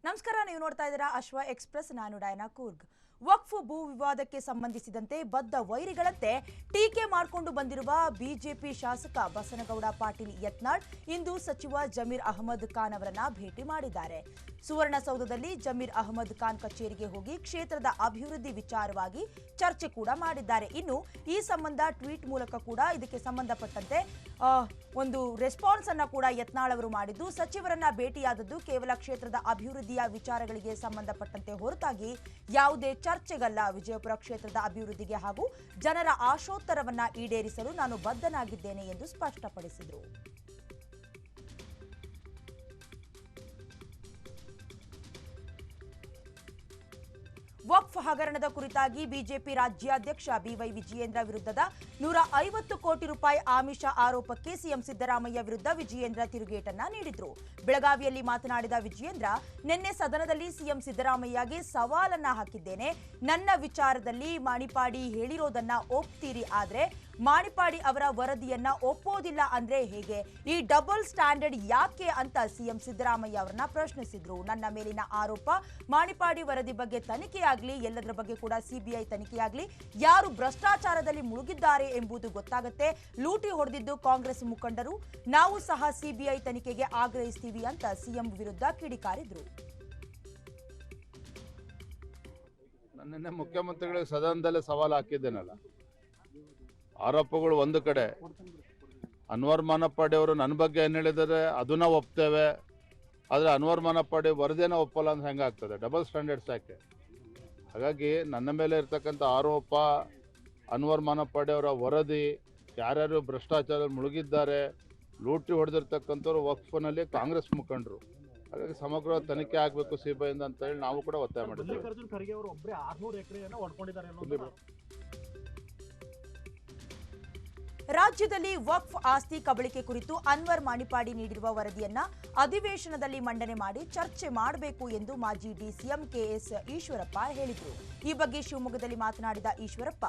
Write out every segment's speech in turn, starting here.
ನಮಸ್ಕಾರ, ನೀವು ನೋಡ್ತಾ ಇದ್ದೀರಾ ಅಶ್ವ ಎಕ್ಸ್‌ಪ್ರೆಸ್. ನಾನು ಡಯನಾ ಕೂರ್ಗ್. ವಕ್ಫ್ ಭೂ ವಿವಾದಕ್ಕೆ ಸಂಬಂಧಿಸಿದಂತೆ ಬದ್ಧ ವೈರಿಗಳಂತೆ ಟೀಕೆ ಮಾಡಿಕೊಂಡು ಬಂದಿರುವ ಬಿಜೆಪಿ ಶಾಸಕ ಬಸನಗೌಡ ಪಾಟೀಲ್ ಯತ್ನಾಳ್ ಇಂದು ಸಚಿವ ಜಮೀರ್ ಅಹಮದ್ ಖಾನ್ ಅವರನ್ನ ಭೇಟಿ ಮಾಡಿದ್ದಾರೆ. ಸುವರ್ಣಸೌಧದಲ್ಲಿ ಜಮೀರ್ ಅಹಮದ್ ಖಾನ್ ಕಚೇರಿಗೆ ಹೋಗಿ ಕ್ಷೇತ್ರದ ಅಭಿವೃದ್ಧಿ ವಿಚಾರವಾಗಿ ಚರ್ಚೆ ಕೂಡ ಮಾಡಿದ್ದಾರೆ. ಇನ್ನು ಈ ಸಂಬಂಧ ಟ್ವೀಟ್ ಮೂಲಕ ಕೂಡ ಇದಕ್ಕೆ ಸಂಬಂಧಪಟ್ಟಂತೆ ಒಂದು ರೆಸ್ಪಾನ್ಸ್ ಅನ್ನ ಕೂಡ ಯತ್ನಾಳ್ ಅವರು ಮಾಡಿದ್ದು, ಸಚಿವರನ್ನ ಭೇಟಿಯಾದದ್ದು ಕೇವಲ ಕ್ಷೇತ್ರದ ಅಭಿವೃದ್ಧಿಯ ವಿಚಾರಗಳಿಗೆ ಸಂಬಂಧಪಟ್ಟಂತೆ ಹೊರತಾಗಿ ಯಾವುದೇ ಚರ್ಚೆಗಲ್ಲ. ವಿಜಯಪುರ ಕ್ಷೇತ್ರದ ಅಭಿವೃದ್ಧಿಗೆ ಹಾಗೂ ಜನರ ಆಶೋತ್ತರವನ್ನ ಈಡೇರಿಸಲು ನಾನು ಬದ್ಧನಾಗಿದ್ದೇನೆ ಎಂದು ಸ್ಪಷ್ಟಪಡಿಸಿದರು. ವಕ್ಫ್ ಹಗರಣದ ಕುರಿತಾಗಿ ಬಿಜೆಪಿ ರಾಜ್ಯಾಧ್ಯಕ್ಷ ಬಿವೈ ವಿಜಯೇಂದ್ರ ವಿರುದ್ಧದ 150 ಕೋಟಿ ರೂಪಾಯಿ ಆಮಿಷ ಆರೋಪಕ್ಕೆ ಸಿಎಂ ಸಿದ್ದರಾಮಯ್ಯ ವಿರುದ್ಧ ವಿಜಯೇಂದ್ರ ತಿರುಗೇಟನ್ನ ನೀಡಿದ್ರು. ಬೆಳಗಾವಿಯಲ್ಲಿ ಮಾತನಾಡಿದ ವಿಜಯೇಂದ್ರ, ನಿನ್ನೆ ಸದನದಲ್ಲಿ ಸಿಎಂ ಸಿದ್ದರಾಮಯ್ಯಗೆ ಸವಾಲನ್ನ ಹಾಕಿದ್ದೇನೆ. ನನ್ನ ವಿಚಾರದಲ್ಲಿ ಮಾಣಿಪಾಡಿ ಹೇಳಿರೋದನ್ನ ಒಪ್ತೀರಿ, ಆದ್ರೆ ಮಾಣಿಪಾಡಿ ಅವರ ವರದಿಯನ್ನ ಒಪ್ಪೋದಿಲ್ಲ ಅಂದ್ರೆ ಹೇಗೆ? ಈ ಡಬಲ್ ಸ್ಟ್ಯಾಂಡರ್ಡ್ ಯಾಕೆ ಅಂತ ಸಿಎಂ ಸಿದ್ದರಾಮಯ್ಯ ಅವರನ್ನ ಪ್ರಶ್ನಿಸಿದ್ರು. ನನ್ನ ಮೇಲಿನ ಆರೋಪ ಮಾಣಿಪಾಡಿ ವರದಿ ಬಗ್ಗೆ ತನಿಖೆಯಾಗ್ಲಿ, ಎಲ್ಲದರ ಬಗ್ಗೆ ಕೂಡ ಸಿಬಿಐ ತನಿಖೆಯಾಗ್ಲಿ, ಯಾರು ಭ್ರಷ್ಟಾಚಾರದಲ್ಲಿ ಮುಳುಗಿದ್ದಾರೆ ಎಂಬುದು ಗೊತ್ತಾಗುತ್ತೆ. ಲೂಟಿ ಹೊಡೆದಿದ್ದು ಕಾಂಗ್ರೆಸ್ ಮುಖಂಡರು, ನಾವು ಸಹ ಸಿಬಿಐ ತನಿಖೆಗೆ ಆಗ್ರಹಿಸ್ತೀವಿ ಅಂತ ಸಿಎಂ ವಿರುದ್ಧ ಕಿಡಿಕಾರಿದ್ರು. ನನ್ನೇ ಮುಖ್ಯಮಂತ್ರಿಗಳಿಗೆ ಸದನದಲ್ಲೇ ಸವಾಲು ಹಾಕಿದ್ದೇನಲ್ಲ. ಆರೋಪಗಳು ಒಂದು ಕಡೆ, ಅನ್ವರ್ ಮಾನಪ್ಪಾಡಿ ಅವರು ನನ್ನ ಬಗ್ಗೆ ಏನು ಹೇಳಿದರೆ ಅದನ್ನ ಒಪ್ತೇವೆ, ಆದರೆ ಅನ್ವರ್ ಮಾನಪ್ಪಾಡಿ ವರದಿನ ಒಪ್ಪಲ್ಲ ಅಂತ ಹೆಂಗಾಗ್ತದೆ? ಡಬಲ್ ಸ್ಟ್ಯಾಂಡರ್ಡ್ಸ್ ಯಾಕೆ? ಹಾಗಾಗಿ ನನ್ನ ಮೇಲೆ ಇರ್ತಕ್ಕಂಥ ಆರೋಪ, ಅನ್ವರ್ ಮಾನಪ್ಪಾಡಿ ಅವರ ವರದಿ, ಯಾರ್ಯಾರು ಭ್ರಷ್ಟಾಚಾರದಲ್ಲಿ ಮುಳುಗಿದ್ದಾರೆ, ಲೂಟಿ ಹೊಡೆದಿರ್ತಕ್ಕಂಥವ್ರು ವಕ್ಫ್ನಲ್ಲಿ ಕಾಂಗ್ರೆಸ್ ಮುಖಂಡರು. ಹಾಗಾಗಿ ಸಮಗ್ರ ತನಿಖೆ ಆಗಬೇಕು ಸಿಬಿಐಯಿಂದ ಅಂತ ಹೇಳಿ ನಾವು ಕೂಡ ಒತ್ತಾಯ ಮಾಡಿದ್ದೇವೆ. ರಾಜ್ಯದಲ್ಲಿ ವಕ್ಫ್ ಆಸ್ತಿ ಕಬಳಿಕೆ ಕುರಿತು ಅನ್ವರ್ ಮಾಣಿಪಾಡಿ ನೀಡಿರುವ ವರದಿಯನ್ನ ಅಧಿವೇಶನದಲ್ಲಿ ಮಂಡನೆ ಮಾಡಿ ಚರ್ಚೆ ಮಾಡಬೇಕು ಎಂದು ಮಾಜಿ ಡಿಸಿಎಂ ಕೆಎಸ್ ಈಶ್ವರಪ್ಪ ಹೇಳಿದರು. ಈ ಬಗ್ಗೆ ಶಿವಮೊಗ್ಗದಲ್ಲಿ ಮಾತನಾಡಿದ ಈಶ್ವರಪ್ಪ,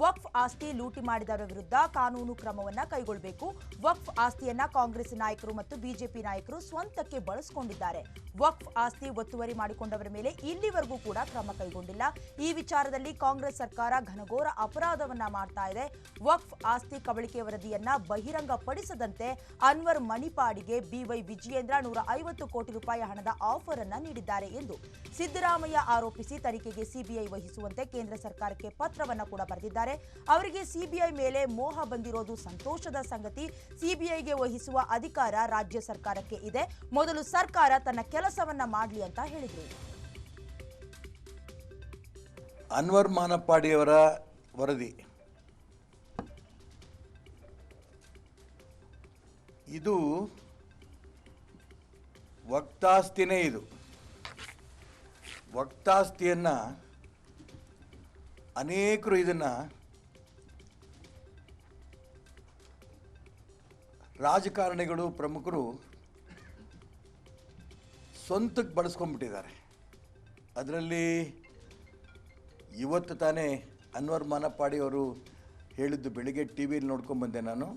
ವಕ್ಫ್ ಆಸ್ತಿ ಲೂಟಿ ಮಾಡಿದವರ ವಿರುದ್ಧ ಕಾನೂನು ಕ್ರಮವನ್ನ ಕೈಗೊಳ್ಳಬೇಕು. ವಕ್ಫ್ ಆಸ್ತಿಯನ್ನ ಕಾಂಗ್ರೆಸ್ ನಾಯಕರು ಮತ್ತು ಬಿಜೆಪಿ ನಾಯಕರು ಸ್ವಂತಕ್ಕೆ ಬಳಸಿಕೊಂಡಿದ್ದಾರೆ. ವಕ್ಫ್ ಆಸ್ತಿ ಒತ್ತುವರಿ ಮಾಡಿಕೊಂಡವರ ಮೇಲೆ ಇಲ್ಲಿವರೆಗೂ ಕೂಡ ಕ್ರಮ ಕೈಗೊಂಡಿಲ್ಲ. ಈ ವಿಚಾರದಲ್ಲಿ ಕಾಂಗ್ರೆಸ್ ಸರ್ಕಾರ ಘನಘೋರ ಅಪರಾಧವನ್ನ ಮಾಡ್ತಾ ಇದೆ. ವಕ್ಫ್ ಆಸ್ತಿ ಕಬಳಿಕೆ ವರದಿಯನ್ನ ಬಹಿರಂಗಪಡಿಸದಂತೆ ಅನ್ವರ್ ಮಣಿಪಾಡಿಗೆ ಬಿವೈ ವಿಜಯೇಂದ್ರ 150 ಕೋಟಿ ರೂಪಾಯಿ ಹಣದ ಆಫರ್ ಅನ್ನ ನೀಡಿದ್ದಾರೆ ಎಂದು ಸಿದ್ದರಾಮಯ್ಯ ಆರೋಪಿಸಿ ತನಿಖೆಗೆ ಸಿಬಿಐ ವಹಿಸುವಂತೆ ಕೇಂದ್ರ ಸರ್ಕಾರಕ್ಕೆ ಪತ್ರವನ್ನ ಕೂಡ ಬರೆದಿದ್ದಾರೆ. ಅವರಿಗೆ ಸಿಬಿಐ ಮೇಲೆ ಮೋಹ ಬಂದಿರೋದು ಸಂತೋಷದ ಸಂಗತಿ. ಸಿಬಿಐಗೆ ವಹಿಸುವ ಅಧಿಕಾರ ರಾಜ್ಯ ಸರ್ಕಾರಕ್ಕೆ ಇದೆ. ಮೊದಲು ಸರ್ಕಾರ ತನ್ನ ಕೆಲಸವನ್ನ ಮಾಡಲಿ ಅಂತ ಹೇಳಿದರು. ಅನ್ವರ್ ಮಾನಪ್ಪಾಡಿಯವರ ವರದಿ ಇದು ವಕ್ತಾಸ್ತಿನೇ. ಇದು ವಕ್ತಾಸ್ತಿಯನ್ನು ಅನೇಕರು ಇದನ್ನು ರಾಜಕಾರಣಿಗಳು, ಪ್ರಮುಖರು ಸ್ವಂತಕ್ಕೆ ಬಳಸ್ಕೊಂಡ್ಬಿಟ್ಟಿದ್ದಾರೆ. ಅದರಲ್ಲಿ ಇವತ್ತು ತಾನೇ ಅನ್ವರ್ ಮಾನಪ್ಪಾಡಿ ಅವರು ಹೇಳಿದ್ದು ಬೆಳಿಗ್ಗೆ ಟಿ ವಿಯಲ್ಲಿ ನೋಡ್ಕೊಂಡ್ಬಂದೆ ನಾನು.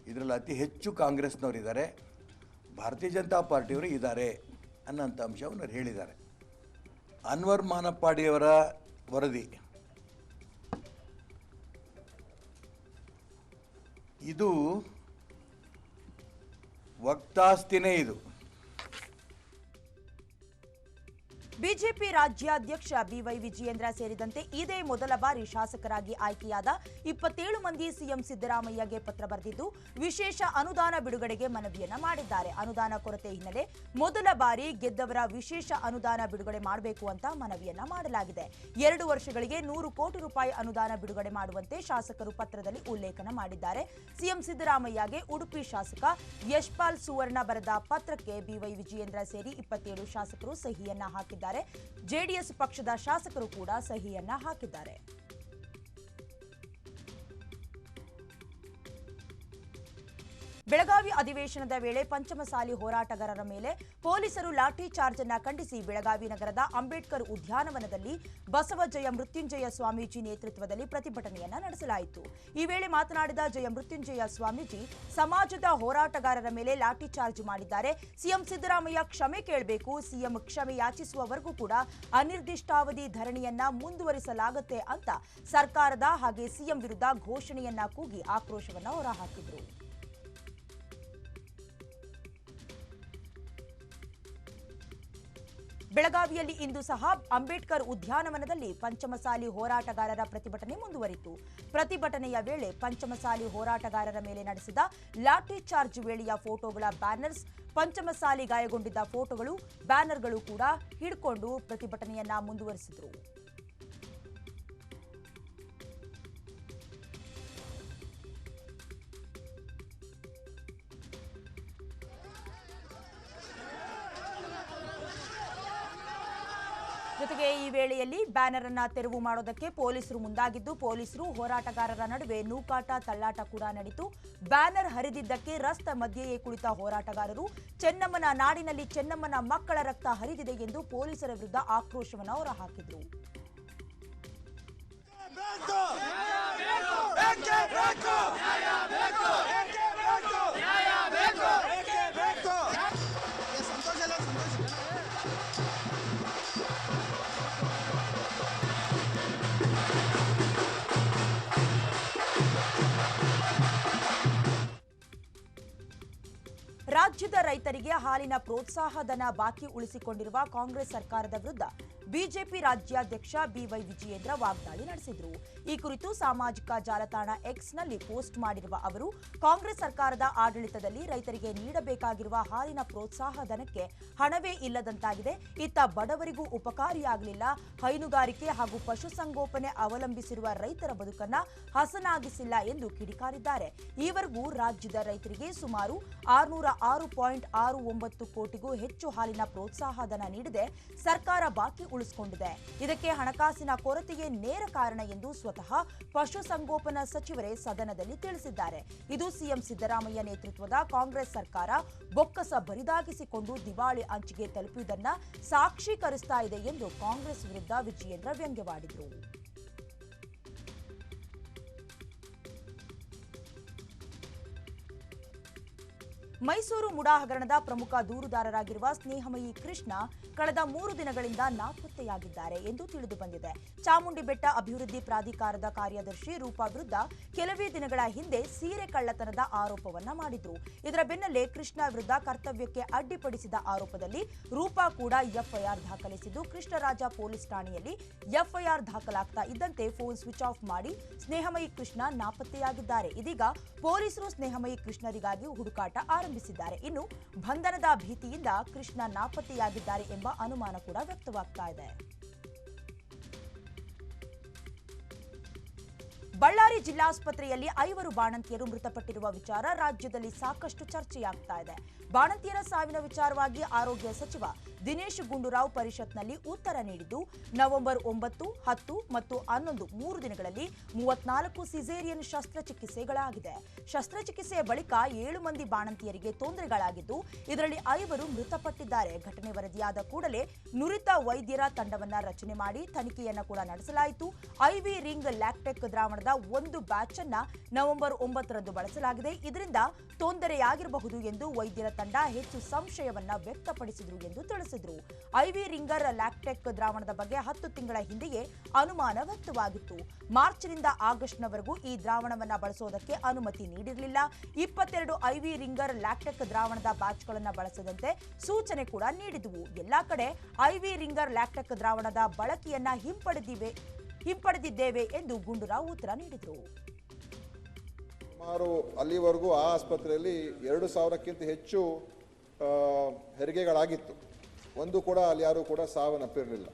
ಇದರಲ್ಲಿ ಅತಿ ಹೆಚ್ಚು ಕಾಂಗ್ರೆಸ್ನವರಿದ್ದಾರೆ, ಭಾರತೀಯ ಜನತಾ ಪಾರ್ಟಿಯವರು ಇದ್ದಾರೆ ಅನ್ನೋಂಥ ಅಂಶವನ್ನು ಹೇಳಿದ್ದಾರೆ. ಅನ್ವರ್ ಮಾನಪ್ಪಾಡಿಯವರ ವರದಿ ಇದು ವಕ್ತಾಸ್ತಿನೇ. ಇದು ಬಿಜೆಪಿ ರಾಜ್ಯಾಧ್ಯಕ್ಷ ಬಿವೈ ವಿಜಯೇಂದ್ರ ಸೇರಿದಂತೆ ಇದೇ ಮೊದಲ ಬಾರಿ ಶಾಸಕರಾಗಿ ಆಯ್ಕೆಯಾದ 27 ಮಂದಿ ಸಿಎಂ ಸಿದ್ದರಾಮಯ್ಯಗೆ ಪತ್ರ ಬರೆದಿದ್ದು ವಿಶೇಷ ಅನುದಾನ ಬಿಡುಗಡೆಗೆ ಮನವಿಯನ್ನ ಮಾಡಿದ್ದಾರೆ. ಅನುದಾನ ಕೊರತೆ ಹಿನ್ನೆಲೆ ಮೊದಲ ಬಾರಿ ಗೆದ್ದವರ ವಿಶೇಷ ಅನುದಾನ ಬಿಡುಗಡೆ ಮಾಡಬೇಕು ಅಂತ ಮನವಿಯನ್ನ ಮಾಡಲಾಗಿದೆ. 2 ವರ್ಷಗಳಿಗೆ 100 ಕೋಟಿ ರೂಪಾಯಿ ಅನುದಾನ ಬಿಡುಗಡೆ ಮಾಡುವಂತೆ ಶಾಸಕರು ಪತ್ರದಲ್ಲಿ ಉಲ್ಲೇಖನ ಮಾಡಿದ್ದಾರೆ. ಸಿಎಂ ಸಿದ್ದರಾಮಯ್ಯಗೆ ಉಡುಪಿ ಶಾಸಕ ಯಶ್ಪಾಲ್ ಸುವರ್ಣ ಬರೆದ ಪತ್ರಕ್ಕೆ ಬಿವೈ ವಿಜಯೇಂದ್ರ ಸೇರಿ 27 ಶಾಸಕರು ಸಹಿಯನ್ನ ಹಾಕಿದ್ದಾರೆ. ಜೆಡಿಎಸ್ ಪಕ್ಷದ ಶಾಸಕರು ಕೂಡ ಸಹಿಯನ್ನ ಹಾಕಿದ್ದಾರೆ. ಬೆಳಗಾವಿ ಅಧಿವೇಶನದ ವೇಳೆ ಪಂಚಮಸಾಲಿ ಹೋರಾಟಗಾರರ ಮೇಲೆ ಪೊಲೀಸರು ಲಾಠಿ ಚಾರ್ಜ್ ಅನ್ನು ಖಂಡಿಸಿ ಬೆಳಗಾವಿ ನಗರದ ಅಂಬೇಡ್ಕರ್ ಉದ್ಯಾನವನದಲ್ಲಿ ಬಸವಜಯ ಮೃತ್ಯುಂಜಯ ಸ್ವಾಮೀಜಿ ನೇತೃತ್ವದಲ್ಲಿ ಪ್ರತಿಭಟನೆಯನ್ನ ನಡೆಸಲಾಯಿತು. ಈ ವೇಳೆ ಮಾತನಾಡಿದ ಜಯ ಮೃತ್ಯುಂಜಯ ಸ್ವಾಮೀಜಿ, ಸಮಾಜದ ಹೋರಾಟಗಾರರ ಮೇಲೆ ಲಾಠಿ ಚಾರ್ಜ್ ಮಾಡಿದ್ದಾರೆ. ಸಿಎಂ ಸಿದ್ದರಾಮಯ್ಯ ಕ್ಷಮೆ ಕೇಳಬೇಕು. ಸಿಎಂ ಕ್ಷಮೆ ಯಾಚಿಸುವವರೆಗೂ ಕೂಡ ಅನಿರ್ದಿಷ್ಟಾವಧಿ ಧರಣಿಯನ್ನ ಮುಂದುವರಿಸಲಾಗುತ್ತೆ ಅಂತ ಸರ್ಕಾರದ ಹಾಗೆ ಸಿಎಂ ವಿರುದ್ಧ ಘೋಷಣೆಯನ್ನ ಕೂಗಿ ಆಕ್ರೋಶವನ್ನ ಹೊರಹಾಕಿದ್ರು. ಬೆಳಗಾವಿಯಲ್ಲಿ ಇಂದು ಸಹ ಅಂಬೇಡ್ಕರ್ ಉದ್ಯಾನವನದಲ್ಲಿ ಪಂಚಮಸಾಲಿ ಹೋರಾಟಗಾರರ ಪ್ರತಿಭಟನೆ ಮುಂದುವರಿತು. ಪ್ರತಿಭಟನೆಯ ವೇಳೆ ಪಂಚಮಸಾಲಿ ಹೋರಾಟಗಾರರ ಮೇಲೆ ನಡೆಸಿದ ಲಾಠಿ ಚಾರ್ಜ್ ವೇಳೆಯ ಫೋಟೋಗಳ ಬ್ಯಾನರ್ಸ್, ಪಂಚಮಸಾಲಿ ಗಾಯಗೊಂಡಿದ್ದ ಫೋಟೋಗಳು, ಬ್ಯಾನರ್ಗಳು ಕೂಡ ಹಿಡ್ಕೊಂಡು ಪ್ರತಿಭಟನೆಯನ್ನ ಮುಂದುವರಿಸಿದರು. ಜೊತೆಗೆ ಈ ವೇಳೆಯಲ್ಲಿ ಬ್ಯಾನರ್ ಅನ್ನ ತೆರವು ಮಾಡೋದಕ್ಕೆ ಪೊಲೀಸರು ಮುಂದಾಗಿದ್ದು, ಪೊಲೀಸರು ಹೋರಾಟಗಾರರ ನಡುವೆ ನೂಕಾಟ ತಳ್ಳಾಟ ಕೂಡ ನಡೆಯಿತು. ಬ್ಯಾನರ್ ಹರಿದಿದ್ದಕ್ಕೆ ರಸ್ತೆ ಮಧ್ಯೆಯೇ ಕುಳಿತ ಹೋರಾಟಗಾರರು ಚೆನ್ನಮ್ಮನ ನಾಡಿನಲ್ಲಿ ಚೆನ್ನಮ್ಮನ ಮಕ್ಕಳ ರಕ್ತ ಹರಿದಿದೆ ಎಂದು ಪೊಲೀಸರ ವಿರುದ್ಧ ಆಕ್ರೋಶವನ್ನು ಹೊರಹಾಕಿದರು. ರಾಜ್ಯದ ರೈತರಿಗೆ ಹಾಲಿನ ಪ್ರೋತ್ಸಾಹಧನ ಬಾಕಿ ಉಳಿಸಿಕೊಂಡಿರುವ ಕಾಂಗ್ರೆಸ್ ಸರ್ಕಾರದ ವಿರುದ್ಧ ಬಿಜೆಪಿ ರಾಜ್ಯಾಧ್ಯಕ್ಷ ಬಿವೈ ವಿಜಯೇಂದ್ರ ವಾಗ್ದಾಳಿ ನಡೆಸಿದರು. ಈ ಕುರಿತು ಸಾಮಾಜಿಕ ಜಾಲತಾಣ ಎಕ್ಸ್ನಲ್ಲಿ ಪೋಸ್ಟ್ ಮಾಡಿರುವ ಅವರು, ಕಾಂಗ್ರೆಸ್ ಸರ್ಕಾರದ ಆಡಳಿತದಲ್ಲಿ ರೈತರಿಗೆ ನೀಡಬೇಕಾಗಿರುವ ಹಾಲಿನ ಪ್ರೋತ್ಸಾಹಧನಕ್ಕೆ ಹಣವೇ ಇಲ್ಲದಂತಾಗಿದೆ. ಇತ್ತ ಬಡವರಿಗೂ ಉಪಕಾರಿಯಾಗಲಿಲ್ಲ. ಹೈನುಗಾರಿಕೆ ಹಾಗೂ ಪಶುಸಂಗೋಪನೆ ಅವಲಂಬಿಸಿರುವ ರೈತರ ಬದುಕನ್ನ ಹಸನಾಗಿಸಿಲ್ಲ ಎಂದು ಕಿಡಿಕಾರಿದ್ದಾರೆ. ಈವರೆಗೂ ರಾಜ್ಯದ ರೈತರಿಗೆ ಸುಮಾರು 606.69 ಕೋಟಿಗೂ ಹೆಚ್ಚು ಹಾಲಿನ ಪ್ರೋತ್ಸಾಹಧನ ನೀಡಿದೆ. ಸರ್ಕಾರ ಬಾಕಿ ಉಳಿಸಿಕೊಂಡಿದೆ. ಇದಕ್ಕೆ ಹಣಕಾಸಿನ ಕೊರತೆಯೇ ನೇರ ಕಾರಣ ಎಂದು ಸ್ವತಃ ಪಶುಸಂಗೋಪನಾ ಸಚಿವರೇ ಸದನದಲ್ಲಿ ತಿಳಿಸಿದ್ದಾರೆ. ಇದು ಸಿಎಂ ಸಿದ್ದರಾಮಯ್ಯ ನೇತೃತ್ವದ ಕಾಂಗ್ರೆಸ್ ಸರ್ಕಾರ ಬೊಕ್ಕಸ ಬರಿದಾಗಿಸಿಕೊಂಡು ದಿವಾಳಿ ಅಂಚಿಗೆ ತಲುಪುವುದನ್ನು ಸಾಕ್ಷೀಕರಿಸ್ತಾ ಇದೆ ಎಂದು ಕಾಂಗ್ರೆಸ್ ವಿರುದ್ಧ ವಿಜಯೇಂದ್ರ ವ್ಯಂಗ್ಯವಾಡಿದರು. ಮೈಸೂರು ಮುಡಾ ಹಗರಣದ ಪ್ರಮುಖ ದೂರುದಾರರಾಗಿರುವ ಸ್ನೇಹಮಯಿ ಕೃಷ್ಣ ಕಳೆದ 3 ದಿನಗಳಿಂದ ನಾಪತ್ತೆಯಾಗಿದ್ದಾರೆ ಎಂದು ತಿಳಿದು ಬಂದಿದೆ. ಚಾಮುಂಡಿ ಬೆಟ್ಟ ಅಭಿವೃದ್ಧಿ ಪ್ರಾಧಿಕಾರದ ಕಾರ್ಯದರ್ಶಿ ರೂಪಾ ವಿರುದ್ಧ ಕೆಲವೇ ದಿನಗಳ ಹಿಂದೆ ಸೀರೆ ಕಳ್ಳತನದ ಆರೋಪವನ್ನ ಮಾಡಿದ್ರು. ಇದರ ಬೆನ್ನಲ್ಲೇ ಕೃಷ್ಣ ವಿರುದ್ಧ ಕರ್ತವ್ಯಕ್ಕೆ ಅಡ್ಡಿಪಡಿಸಿದ ಆರೋಪದಲ್ಲಿ ರೂಪಾ ಕೂಡ ಎಫ್ಐಆರ್ ದಾಖಲಿಸಿದ್ದು, ಕೃಷ್ಣರಾಜ ಪೊಲೀಸ್ ಠಾಣೆಯಲ್ಲಿ ಎಫ್ಐಆರ್ ದಾಖಲಾಗ್ತಾ ಇದ್ದಂತೆ ಫೋನ್ ಸ್ವಿಚ್ ಆಫ್ ಮಾಡಿ ಸ್ನೇಹಮಯಿ ಕೃಷ್ಣ ನಾಪತ್ತೆಯಾಗಿದ್ದಾರೆ. ಇದೀಗ ಪೊಲೀಸರು ಸ್ನೇಹಮಯಿ ಕೃಷ್ಣರಿಗಾಗಿ ಹುಡುಕಾಟ ಆರಂಭಿಸಿದ್ದಾರೆ. ಇನ್ನು ಬಂಧನದ ಭೀತಿಯಿಂದ ಕೃಷ್ಣ ನಾಪತ್ತೆಯಾಗಿದ್ದಾರೆ ಎಂಬ ಅನುಮಾನ ಕೂಡ ವ್ಯಕ್ತವಾಗ್ತಾ ಇದೆ. ಬಳ್ಳಾರಿ ಜಿಲ್ಲಾಸ್ಪತ್ರೆಯಲ್ಲಿ 5 ಬಾಣಂತಿಯರು ಮೃತಪಟ್ಟಿರುವ ವಿಚಾರ ರಾಜ್ಯದಲ್ಲಿ ಸಾಕಷ್ಟು ಚರ್ಚೆಯಾಗ್ತಾ ಇದೆ. ಬಾಣಂತಿಯರ ಸಾವಿನ ವಿಚಾರವಾಗಿ ಆರೋಗ್ಯ ಸಚಿವ ದಿನೇಶ್ ಗುಂಡೂರಾವ್ ಪರಿಷತ್ನಲ್ಲಿ ಉತ್ತರ ನೀಡಿದ್ದು, ನವೆಂಬರ್ 9, 10 ಮತ್ತು 11 3 ದಿನಗಳಲ್ಲಿ 34 ಸಿಸೇರಿಯನ್ ಶಸ್ತ್ರಚಿಕಿತ್ಸೆಗಳಾಗಿದೆ. ಶಸ್ತ್ರಚಿಕಿತ್ಸೆಯ ಬಳಿಕ 7 ಮಂದಿ ಬಾಣಂತಿಯರಿಗೆ ತೊಂದರೆಗಳಾಗಿದ್ದು, ಇದರಲ್ಲಿ 5 ಮೃತಪಟ್ಟಿದ್ದಾರೆ. ಘಟನೆ ವರದಿಯಾದ ಕೂಡಲೇ ನುರಿತ ವೈದ್ಯರ ತಂಡವನ್ನ ರಚನೆ ಮಾಡಿ ತನಿಖೆಯನ್ನ ಕೂಡ ನಡೆಸಲಾಯಿತು. ಐವಿ ರಿಂಗ್ ಲ್ಯಾಕ್ಟೆಕ್ ದ್ರಾವಣದ 1 ಬ್ಯಾಚ್ ಅನ್ನ ನವೆಂಬರ್ 9ರಂದು ಬಳಸಲಾಗಿದೆ. ಇದರಿಂದ ತೊಂದರೆಯಾಗಿರಬಹುದು ಎಂದು ವೈದ್ಯರ ತಂಡ ಹೆಚ್ಚು ಸಂಶಯವನ್ನ ವ್ಯಕ್ತಪಡಿಸಿದರು ಎಂದು ತಿಳಿಸಿದರು. ಐವಿ ರಿಂಗರ್ ಲ್ಯಾಕ್ಟೆಕ್ ದ್ರಾವಣದ ಬಗ್ಗೆ 10 ತಿಂಗಳ ಹಿಂದೆಯೇ ಅನುಮಾನ ವ್ಯಕ್ತವಾಗಿತ್ತು. ಮಾರ್ಚ್ನಿಂದ ಆಗಸ್ಟ್ನವರೆಗೂ ಈ ದ್ರಾವಣವನ್ನ ಬಳಸೋದಕ್ಕೆ ಅನುಮತಿ ನೀಡಿರಲಿಲ್ಲ. 22 ಐವಿ ರಿಂಗರ್ ಲ್ಯಾಕ್ಟೆಕ್ ದ್ರಾವಣದ ಬ್ಯಾಚ್ಗಳನ್ನು ಬಳಸದಂತೆ ಸೂಚನೆ ಕೂಡ ನೀಡಿದವು. ಎಲ್ಲಾ ಕಡೆ ಐವಿ ರಿಂಗರ್ ಲ್ಯಾಕ್ಟೆಕ್ ದ್ರಾವಣದ ಬಳಕೆಯನ್ನ ಹಿಂಪಡೆದಿದ್ದೇವೆ ಎಂದು ಗುಂಡೂರಾವ್ ಉತ್ತರ ನೀಡಿದರು. ಸುಮಾರು ಅಲ್ಲಿವರೆಗೂ ಆ ಆಸ್ಪತ್ರೆಯಲ್ಲಿ 2,000ಕ್ಕಿಂತ ಹೆಚ್ಚು ಹೆರಿಗೆಗಳಾಗಿತ್ತು. ಒಂದು ಕೂಡ ಅಲ್ಲಿ ಯಾರೂ ಕೂಡ ಸಾವನ್ನಪ್ಪಿರಲಿಲ್ಲ.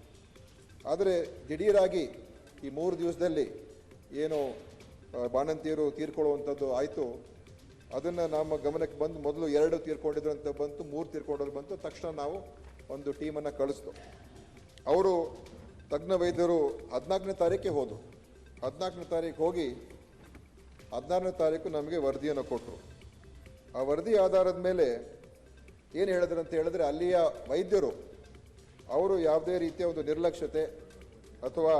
ಆದರೆ ದಿಢೀರಾಗಿ ಈ 3 ದಿವಸದಲ್ಲಿ ಏನು ಬಾಣಂತಿಯರು ತೀರ್ಕೊಳ್ಳುವಂಥದ್ದು ಆಯಿತು, ಅದನ್ನು ನಮ್ಮ ಗಮನಕ್ಕೆ ಬಂದು ಮೊದಲು 2 ತೀರ್ಕೊಂಡಿದ್ರು ಅಂತ ಬಂತು, 3 ತೀರ್ಕೊಂಡಲ್ಲಿ ಬಂತು. ತಕ್ಷಣ ನಾವು ಒಂದು ಟೀಮನ್ನು ಕಳಿಸ್ತು. ಅವರು ತಜ್ಞ ವೈದ್ಯರು 14ನೇ ತಾರೀಕಿಗೆ ಹೋದರು. 14ನೇ ತಾರೀಕು ಹೋಗಿ 16ನೇ ತಾರೀಕು ನಮಗೆ ವರದಿಯನ್ನು ಕೊಟ್ಟರು. ಆ ವರದಿ ಆಧಾರದ ಮೇಲೆ ಏನು ಹೇಳಿದ್ರು ಅಂತ ಹೇಳಿದ್ರೆ ಅಲ್ಲಿಯ ವೈದ್ಯರು ಅವರು ಯಾವುದೇ ರೀತಿಯ ಒಂದು ನಿರ್ಲಕ್ಷ್ಯತೆ ಅಥವಾ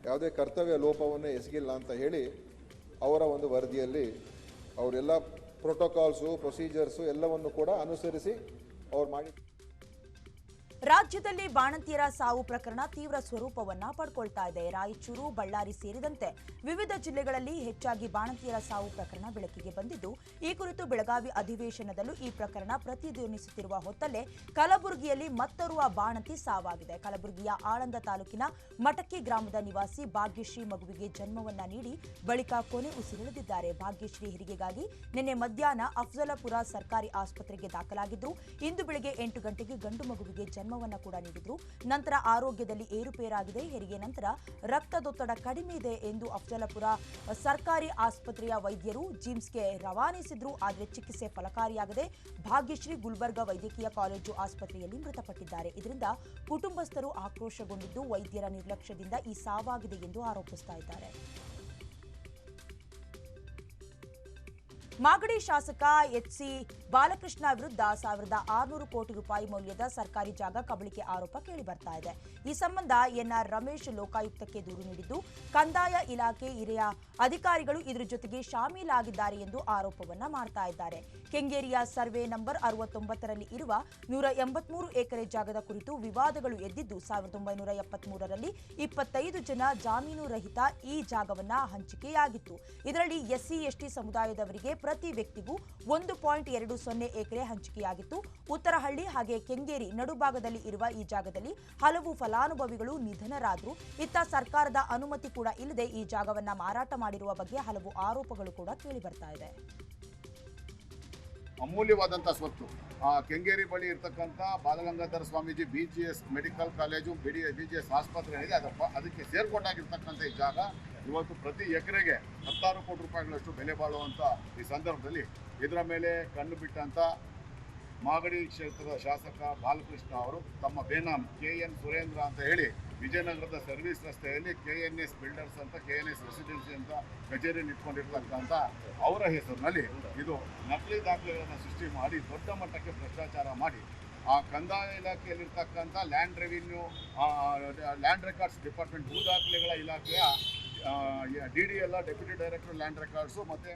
ಯಾವುದೇ ಕರ್ತವ್ಯ ಲೋಪವನ್ನು ಎಸಗಿಲ್ಲ ಅಂತ ಹೇಳಿ ಅವರ ಒಂದು ವರದಿಯಲ್ಲಿ ಅವರೆಲ್ಲ ಪ್ರೋಟೋಕಾಲ್ಸು ಪ್ರೊಸೀಜರ್ಸು ಎಲ್ಲವನ್ನು ಕೂಡ ಅನುಸರಿಸಿ ಅವ್ರು ಮಾಡಿ. ರಾಜ್ಯದಲ್ಲಿ ಬಾಣಂತಿಯರ ಸಾವು ಪ್ರಕರಣ ತೀವ್ರ ಸ್ವರೂಪವನ್ನ ಪಡ್ಕೊಳ್ತಾ ಇದೆ. ರಾಯಚೂರು, ಬಳ್ಳಾರಿ ಸೇರಿದಂತೆ ವಿವಿಧ ಜಿಲ್ಲೆಗಳಲ್ಲಿ ಹೆಚ್ಚಾಗಿ ಬಾಣಂತಿಯರ ಸಾವು ಪ್ರಕರಣ ಬೆಳಕಿಗೆ ಬಂದಿದ್ದು, ಈ ಕುರಿತು ಬೆಳಗಾವಿ ಅಧಿವೇಶನದಲ್ಲೂ ಈ ಪ್ರಕರಣ ಪ್ರತಿಧ್ವನಿಸುತ್ತಿರುವ ಹೊತ್ತಲ್ಲೇ ಕಲಬುರಗಿಯಲ್ಲಿ ಮತ್ತೋರ್ವ ಬಾಣಂತಿ ಸಾವಾಗಿದೆ. ಕಲಬುರಗಿಯ ಆಳಂದ ತಾಲೂಕಿನ ಮಟಕಿ ಗ್ರಾಮದ ನಿವಾಸಿ ಭಾಗ್ಯಶ್ರೀ ಮಗುವಿಗೆ ಜನ್ಮವನ್ನ ನೀಡಿ ಬಳಿಕ ಕೊನೆ ಉಸಿರೆಳೆದಿದ್ದಾರೆ. ಭಾಗ್ಯಶ್ರೀ ಹೆರಿಗೆಗಾಗಿ ನಿನ್ನೆ ಮಧ್ಯಾಹ್ನ ಅಫ್ಜಲಪುರ ಸರ್ಕಾರಿ ಆಸ್ಪತ್ರೆಗೆ ದಾಖಲಾಗಿದ್ರು. ಇಂದು ಬೆಳಗ್ಗೆ 8 ಗಂಟೆಗೆ ಗಂಡು ಮಗುವಿಗೆ ಜನ್ಮವನ್ನ ಕೂಡ ನೀಡಿದ್ರು. ನಂತರ ಆರೋಗ್ಯದಲ್ಲಿ ಏರುಪೇರಾಗಿದೆ. ಹೆರಿಗೆ ನಂತರ ರಕ್ತದೊತ್ತಡ ಕಡಿಮೆ ಇದೆ ಎಂದು ಅಫ್ಜಲಪುರ ಸರ್ಕಾರಿ ಆಸ್ಪತ್ರೆಯ ವೈದ್ಯರು ಜಿಮ್ಸ್ಗೆ ರವಾನಿಸಿದ್ರು. ಆದರೆ ಚಿಕಿತ್ಸೆ ಫಲಕಾರಿಯಾಗದೆ ಭಾಗ್ಯಶ್ರೀ ಗುಲ್ಬರ್ಗಾ ವೈದ್ಯಕೀಯ ಕಾಲೇಜು ಆಸ್ಪತ್ರೆಯಲ್ಲಿ ಮೃತಪಟ್ಟಿದ್ದಾರೆ. ಇದರಿಂದ ಕುಟುಂಬಸ್ಥರು ಆಕ್ರೋಶಗೊಂಡಿದ್ದು, ವೈದ್ಯರ ನಿರ್ಲಕ್ಷ್ಯದಿಂದ ಈ ಸಾವಾಗಿದೆ ಎಂದು ಆರೋಪಿಸ್ತಾ ಇದ್ದಾರೆ. ಮಾಗಡಿ ಶಾಸಕ ಎಚ್.ಸಿ. ಬಾಲಕೃಷ್ಣ ವಿರುದ್ಧ 1600 ಕೋಟಿ ರೂಪಾಯಿ ಮೌಲ್ಯದ ಸರ್ಕಾರಿ ಜಾಗ ಕಬಳಿಕೆ ಆರೋಪ ಕೇಳಿಬರ್ತಾ ಇದೆ. ಈ ಸಂಬಂಧ ಎನ್ಆರ್ ರಮೇಶ್ ಲೋಕಾಯುಕ್ತಕ್ಕೆ ದೂರು ನೀಡಿದ್ದು, ಕಂದಾಯ ಇಲಾಖೆ ಹಿರಿಯ ಅಧಿಕಾರಿಗಳು ಇದರ ಜೊತೆಗೆ ಶಾಮೀಲಾಗಿದ್ದಾರೆ ಎಂದು ಆರೋಪವನ್ನ ಮಾಡ್ತಾ ಇದ್ದಾರೆ. ಕೆಂಗೇರಿಯ ಸರ್ವೆ ನಂಬರ್ 69ರಲ್ಲಿ ಇರುವ 183 ಎಕರೆ ಜಾಗದ ಕುರಿತು ವಿವಾದಗಳು ಎದ್ದಿದ್ದು, 1973ರಲ್ಲಿ 25 ಜನ ಜಾಮೀನು ರಹಿತ ಈ ಜಾಗವನ್ನ ಹಂಚಿಕೆಯಾಗಿತ್ತು. ಇದರಲ್ಲಿ ಎಸ್ಸಿ ಎಸ್ಟಿ ಸಮುದಾಯದವರಿಗೆ ಪ್ರತಿ ವ್ಯಕ್ತಿಗೂ 1.20 ಎಕರೆ ಹಂಚಿಕೆಯಾಗಿತ್ತು. ಉತ್ತರಹಳ್ಳಿ ಹಾಗೆ ಕೆಂಗೇರಿ ನಡುಭಾಗದಲ್ಲಿ ಇರುವ ಈ ಜಾಗದಲ್ಲಿ ಹಲವು ಫಲಾನುಭವಿಗಳು ನಿಧನರಾದ್ರು. ಇತ್ತ ಸರ್ಕಾರದ ಅನುಮತಿ ಕೂಡ ಇಲ್ಲದೆ ಈ ಜಾಗವನ್ನ ಮಾರಾಟ ಮಾಡಿರುವ ಬಗ್ಗೆ ಹಲವು ಆರೋಪಗಳು ಕೂಡ ಕೇಳಿಬರ್ತಾ ಇದೆ. ಅಮೂಲ್ಯವಾದಂಥ ಸ್ವತ್ತು ಕೆಂಗೇರಿ ಬಳಿ ಇರ್ತಕ್ಕಂಥ Balagangadhara Swamiji BGS medical college BGS ಆಸ್ಪತ್ರೆ ಏನಿದೆ ಅದಕ್ಕೆ ಸೇರ್ಕೊಂಡಾಗಿರ್ತಕ್ಕಂಥ ಈ ಜಾಗ ಇವತ್ತು ಪ್ರತಿ ಎಕರೆಗೆ 16 ಕೋಟಿ ರೂಪಾಯಿಗಳಷ್ಟು ಬೆಲೆ ಬಾಳುವಂಥ ಈ ಸಂದರ್ಭದಲ್ಲಿ ಇದರ ಮೇಲೆ ಕಣ್ಣು ಬಿಟ್ಟಂಥ ಮಾಗಡಿ ಕ್ಷೇತ್ರದ ಶಾಸಕ ಬಾಲಕೃಷ್ಣ ಅವರು ತಮ್ಮ ಬೇನಾಮ್ KN ಸುರೇಂದ್ರ ಅಂತ ಹೇಳಿ ವಿಜಯನಗರದ ಸರ್ವಿಸ್ ರಸ್ತೆಯಲ್ಲಿ KNS ಬಿಲ್ಡರ್ಸ್ ಅಂತ KNS ರೆಸಿಡೆನ್ಸಿ ಅಂತ ಕಚೇರಿ ನಿಂತ್ಕೊಂಡಿರ್ತಕ್ಕಂಥ ಅವರ ಹೆಸರಿನಲ್ಲಿ ಇದು ನಕಲಿ ದಾಖಲೆಗಳನ್ನು ಸೃಷ್ಟಿ ಮಾಡಿ ದೊಡ್ಡ ಮಟ್ಟಕ್ಕೆ ಭ್ರಷ್ಟಾಚಾರ ಮಾಡಿ ಆ ಕಂದಾಯ ಇಲಾಖೆಯಲ್ಲಿರ್ತಕ್ಕಂಥ land revenue land records department ಭೂ ದಾಖಲೆಗಳ ಇಲಾಖೆಯ DDL deputy director land records ಮತ್ತು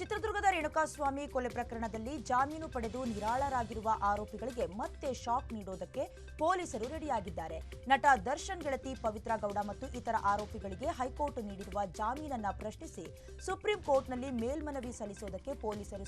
ಚಿತ್ರದುರ್ಗದ ರೇಣುಕಾಸ್ವಾಮಿ ಕೊಲೆ ಪ್ರಕರಣದಲ್ಲಿ ಜಾಮೀನು ಪಡೆದು ನಿರಾಳರಾಗಿರುವ ಆರೋಪಿಗಳಿಗೆ ಮತ್ತೆ ಶಾಕ್ ನೀಡೋದಕ್ಕೆ ಪೊಲೀಸರು ರೆಡಿಯಾಗಿದ್ದಾರೆ. ನಟ ದರ್ಶನ್ ಗೆಳತಿ ಪವಿತ್ರ ಗೌಡ ಮತ್ತು ಇತರ ಆರೋಪಿಗಳಿಗೆ ಹೈಕೋರ್ಟ್ ನೀಡಿರುವ ಜಾಮೀನನ್ನ ಪ್ರಶ್ನಿಸಿ ಸುಪ್ರೀಂ ಕೋರ್ಟ್ನಲ್ಲಿ ಮೇಲ್ಮನವಿ ಸಲ್ಲಿಸೋದಕ್ಕೆ ಪೊಲೀಸರು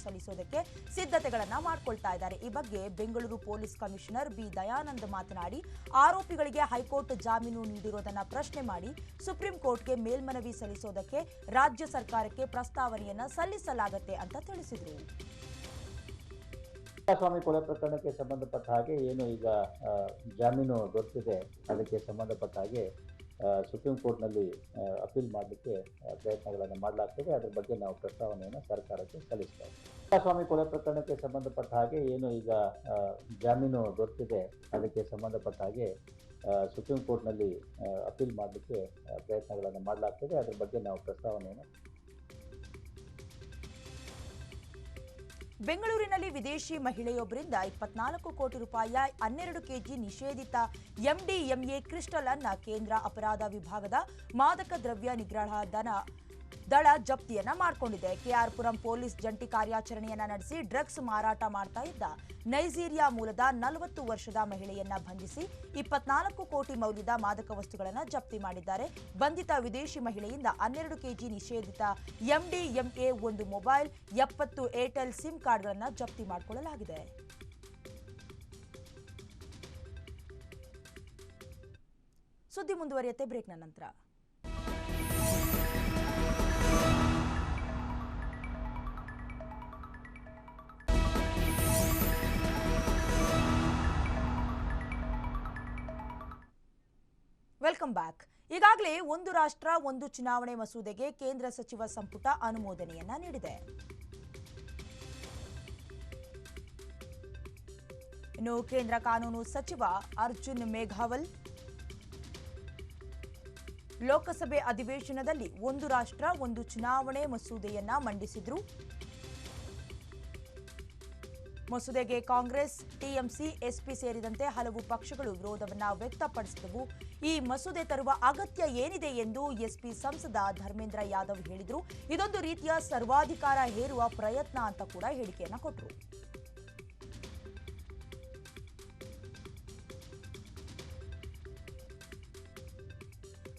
ಸಿದ್ಧತೆಗಳನ್ನ ಮಾಡಿಕೊಳ್ತಾ ಇದ್ದಾರೆ. ಈ ಬಗ್ಗೆ Bengaluru police commissioner B Dayanand ಮಾತನಾಡಿ, ಆರೋಪಿಗಳಿಗೆ ಹೈಕೋರ್ಟ್ ಜಾಮೀನು ನೀಡಿರೋದನ್ನ ಪ್ರಶ್ನೆ ಮಾಡಿ ಸುಪ್ರೀಂ ಕೋರ್ಟ್ಗೆ ಮೇಲ್ಮನವಿ ಸಲ್ಲಿಸೋದಕ್ಕೆ ರಾಜ್ಯ ಸರ್ಕಾರಕ್ಕೆ ಪ್ರಸ್ತಾವನೆಯನ್ನ ಸಲ್ಲಿಸಲಾಗುತ್ತೆ ಅಂತ ತಿಳಿಸಿದರು. ಸ್ವಾಮಿ ಕೊಲೆ ಪ್ರಕರಣಕ್ಕೆ ಸಂಬಂಧಪಟ್ಟ ಹಾಗೆ ಏನು ಈಗ ಜಾಮೀನು ದೊರೆತಿದೆ, ಅದಕ್ಕೆ ಸಂಬಂಧಪಟ್ಟ ಹಾಗೆ ಸುಪ್ರೀಂ ಕೋರ್ಟ್ನಲ್ಲಿ ಅಪೀಲ್ ಮಾಡಲಿಕ್ಕೆ ಪ್ರಯತ್ನಗಳನ್ನು ಮಾಡಲಾಗ್ತದೆ. ಅದರ ಬಗ್ಗೆ ನಾವು ಪ್ರಸ್ತಾವನೆಯನ್ನು ಸರ್ಕಾರಕ್ಕೆ ಸಲ್ಲಿಸ್ತೇವೆ. ಸ್ವಾಮಿ ಕೊಲೆ ಪ್ರಕರಣಕ್ಕೆ ಸಂಬಂಧಪಟ್ಟ ಹಾಗೆ ಏನು ಈಗ ಜಾಮೀನು ದೊರೆತಿದೆ, ಅದಕ್ಕೆ ಸಂಬಂಧಪಟ್ಟ ಹಾಗೆ ಸುಪ್ರೀಂ ಕೋರ್ಟ್ನಲ್ಲಿ ಅಪೀಲ್ ಮಾಡಲಿಕ್ಕೆ ಪ್ರಯತ್ನಗಳನ್ನು ಮಾಡಲಾಗ್ತದೆ. ಅದರ ಬಗ್ಗೆ ನಾವು ಪ್ರಸ್ತಾವನೆಯನ್ನು. ಬೆಂಗಳೂರಿನಲ್ಲಿ ವಿದೇಶಿ ಮಹಿಳೆಯೊಬ್ಬರಿಂದ 24 ಕೋಟಿ ರೂಪಾಯಿಯ 12 ಕೆಜಿ ನಿಷೇಧಿತ MDMA ಕ್ರಿಸ್ಟಲ್ ಅನ್ನ ಕೇಂದ್ರ ಅಪರಾಧ ವಿಭಾಗದ ಮಾದಕ ದ್ರವ್ಯ ನಿಗ್ರಹ ದಳ ಜಪ್ತಿಯನ್ನ ಮಾಡಿಕೊಂಡಿದೆ. KR ಪುರಂ ಪೊಲೀಸ್ ಜಂಟಿ ಕಾರ್ಯಾಚರಣೆಯನ್ನ ನಡೆಸಿ ಡ್ರಗ್ಸ್ ಮಾರಾಟ ಮಾಡ್ತಾ ಇದ್ದ ನೈಜೀರಿಯಾ ಮೂಲದ 40 ವರ್ಷದ ಮಹಿಳೆಯನ್ನ ಬಂಧಿಸಿ 24 ಕೋಟಿ ಮೌಲ್ಯದ ಮಾದಕ ವಸ್ತುಗಳನ್ನು ಜಪ್ತಿ ಮಾಡಿದ್ದಾರೆ. ಬಂಧಿತ ವಿದೇಶಿ ಮಹಿಳೆಯಿಂದ 12 ಕೆಜಿ ನಿಷೇಧಿತ MDMA, 1 ಮೊಬೈಲ್, 70 ಏರ್ಟೆಲ್ ಸಿಮ್ ಕಾರ್ಡ್ಗಳನ್ನು ಜಪ್ತಿ ಮಾಡಿಕೊಳ್ಳಲಾಗಿದೆ. ಸುದ್ದಿ ಮುಂದುವರಿಯುತ್ತೆ ಬ್ರೇಕ್ನ ನಂತರ. Welcome back. ಈಗಾಗಲೇ ಒಂದು ರಾಷ್ಟ್ರ ಒಂದು ಚುನಾವಣೆ ಮಸೂದೆಗೆ ಕೇಂದ್ರ ಸಚಿವ ಸಂಪುಟ ಅನುಮೋದನೆಯನ್ನ ನೀಡಿದೆ. ಇನ್ನು ಕೇಂದ್ರ ಕಾನೂನು ಸಚಿವ ಅರ್ಜುನ್ ಮೇಘವಾಲ್ ಲೋಕಸಭೆ ಅಧಿವೇಶನದಲ್ಲಿ ಒಂದು ರಾಷ್ಟ್ರ ಒಂದು ಚುನಾವಣೆ ಮಸೂದೆಯನ್ನ ಮಂಡಿಸಿದ್ರು. ಮಸೂದೆಗೆ ಕಾಂಗ್ರೆಸ್, ಟಿಎಂಸಿ, ಎಸ್ಪಿ ಸೇರಿದಂತೆ ಹಲವು ಪಕ್ಷಗಳು ವಿರೋಧವನ್ನ ವ್ಯಕ್ತಪಡಿಸಿದವು. ಈ ಮಸೂದೆ ತರುವ ಅಗತ್ಯ ಏನಿದೆ ಎಂದು ಎಸ್ಪಿ ಸಂಸದ ಧರ್ಮೇಂದ್ರ ಯಾದವ್ ಹೇಳಿದರು. ಇದೊಂದು ರೀತಿಯ ಸರ್ವಾಧಿಕಾರ ಹೇರುವ ಪ್ರಯತ್ನ ಅಂತ ಕೂಡ ಹೇಳಿಕೆಯನ್ನ ಕೊಟ್ಟರು.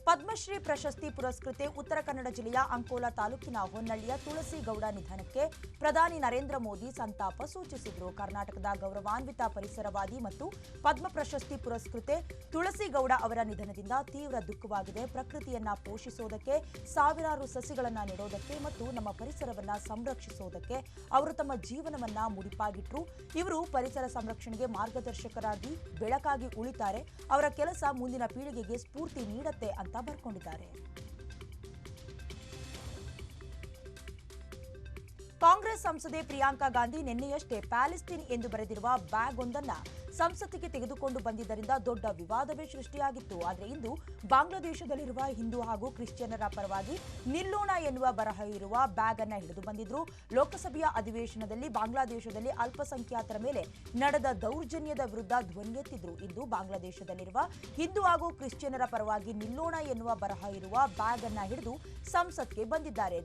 ಪದ್ಮಶ್ರೀ ಪ್ರಶಸ್ತಿ ಪುರಸ್ಕೃತೆ ಉತ್ತರ ಕನ್ನಡ ಜಿಲ್ಲೆಯ ಅಂಕೋಲಾ ತಾಲೂಕಿನ ಹೊನ್ನಳ್ಳಿಯ ತುಳಸಿ ಗೌಡ ನಿಧನಕ್ಕೆ ಪ್ರಧಾನಿ ನರೇಂದ್ರ ಮೋದಿ ಸಂತಾಪ ಸೂಚಿಸಿದರು. ಕರ್ನಾಟಕದ ಗೌರವಾನ್ವಿತ ಪರಿಸರವಾದಿ ಮತ್ತು ಪದ್ಮ ಪ್ರಶಸ್ತಿ ಪುರಸ್ಕೃತೆ ತುಳಸಿ ಗೌಡ ಅವರ ನಿಧನದಿಂದ ತೀವ್ರ ದುಃಖವಾಗಿದೆ. ಪ್ರಕೃತಿಯನ್ನ ಪೋಷಿಸೋದಕ್ಕೆ, ಸಾವಿರಾರು ಸಸಿಗಳನ್ನು ನೆಡೋದಕ್ಕೆ ಮತ್ತು ನಮ್ಮ ಪರಿಸರವನ್ನ ಸಂರಕ್ಷಿಸೋದಕ್ಕೆ ಅವರು ತಮ್ಮ ಜೀವನವನ್ನ ಮುಡಿಪಾಗಿಟ್ರು. ಇವರು ಪರಿಸರ ಸಂರಕ್ಷಣೆಗೆ ಮಾರ್ಗದರ್ಶಕರಾಗಿ, ಬೆಳಕಾಗಿ ಉಳಿತಾರೆ. ಅವರ ಕೆಲಸ ಮುಂದಿನ ಪೀಳಿಗೆಗೆ ಸ್ಫೂರ್ತಿ ನೀಡುತ್ತೆ ಅಂತ ಬರ್ಕೊಂಡಿದ್ದಾರೆ. ಕಾಂಗ್ರೆಸ್ ಸಂಸದೆ ಪ್ರಿಯಾಂಕಾ ಗಾಂಧಿ ನಿನ್ನೆಯಷ್ಟೇ ಪ್ಯಾಲೆಸ್ತೀನ್ ಎಂದು ಬರೆದಿರುವ ಬ್ಯಾಗ್ ಒಂದನ್ನು ಸಂಸತ್ತಿಗೆ ತೆಗೆದುಕೊಂಡು ಬಂದಿದ್ದರಿಂದ ದೊಡ್ಡ ವಿವಾದವೇ ಸೃಷ್ಟಿಯಾಗಿತ್ತು. ಆದರೆ ಇಂದು ಬಾಂಗ್ಲಾದೇಶದಲ್ಲಿರುವ ಹಿಂದೂ ಹಾಗೂ ಕ್ರಿಶ್ಚಿಯನ್ನರ ಪರವಾಗಿ ನಿಲ್ಲೋಣ ಎನ್ನುವ ಬರಹ ಇರುವ ಬ್ಯಾಗ್ ಅನ್ನು ಹಿಡಿದು ಬಂದಿದ್ರು. ಲೋಕಸಭೆಯ ಅಧಿವೇಶನದಲ್ಲಿ ಬಾಂಗ್ಲಾದೇಶದಲ್ಲಿ ಅಲ್ಪಸಂಖ್ಯಾತರ ಮೇಲೆ ನಡೆದ ದೌರ್ಜನ್ಯದ ವಿರುದ್ಧ ಧ್ವನಿ ಎತ್ತಿದ್ರು. ಇಂದು ಬಾಂಗ್ಲಾದೇಶದಲ್ಲಿರುವ ಹಿಂದೂ ಹಾಗೂ ಕ್ರಿಶ್ಚಿಯನ್ನರ ಪರವಾಗಿ ನಿಲ್ಲೋಣ ಎನ್ನುವ ಬರಹ ಇರುವ ಬ್ಯಾಗ್ ಅನ್ನು ಹಿಡಿದು ಸಂಸತ್ಗೆ ಬಂದಿದ್ದಾರೆ.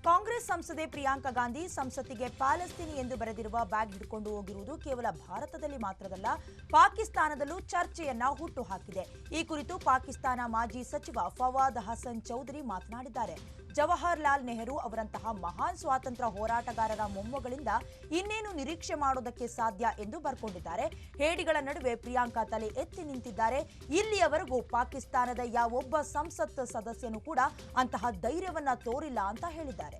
ಕಾಂಗ್ರೆಸ್ ಸಂಸದೆ ಪ್ರಿಯಾಂಕಾ ಗಾಂಧಿ ಸಂಸತ್ತಿಗೆ ಪ್ಯಾಲೆಸ್ತೀನ್ ಎಂದು ಬರೆದಿರುವ ಬ್ಯಾಗ್ ಹಿಡಿಕೊಂಡು ಹೋಗಿರುವುದು ಕೇವಲ ಭಾರತದಲ್ಲಿ ಮಾತ್ರವಲ್ಲ, ಪಾಕಿಸ್ತಾನದಲ್ಲೂ ಚರ್ಚೆಯನ್ನ ಹುಟ್ಟುಹಾಕಿದೆ. ಈ ಕುರಿತು ಪಾಕಿಸ್ತಾನ ಮಾಜಿ ಸಚಿವ ಫವಾದ್ ಹಸನ್ ಚೌಧರಿ ಮಾತನಾಡಿದ್ದಾರೆ. ಜವಾಹರ್ಲಾಲ್ ನೆಹರು ಅವರಂತಹ ಮಹಾನ್ ಸ್ವಾತಂತ್ರ್ಯ ಹೋರಾಟಗಾರರ ಮೊಮ್ಮಗಳಿಂದ ಇನ್ನೇನು ನಿರೀಕ್ಷೆ ಮಾಡೋದಕ್ಕೆ ಸಾಧ್ಯ ಎಂದು ಬರ್ಕೊಂಡಿದ್ದಾರೆ. ಹೇಡಿಗಳ ನಡುವೆ ಪ್ರಿಯಾಂಕಾ ತಲೆ ಎತ್ತಿ ನಿಂತಿದ್ದಾರೆ. ಇಲ್ಲಿಯವರೆಗೂ ಪಾಕಿಸ್ತಾನದ ಯಾವೊಬ್ಬ ಸಂಸತ್ ಸದಸ್ಯನೂ ಕೂಡ ಅಂತಹ ಧೈರ್ಯವನ್ನ ತೋರಿಲ್ಲ ಅಂತ ಹೇಳಿದ್ದಾರೆ.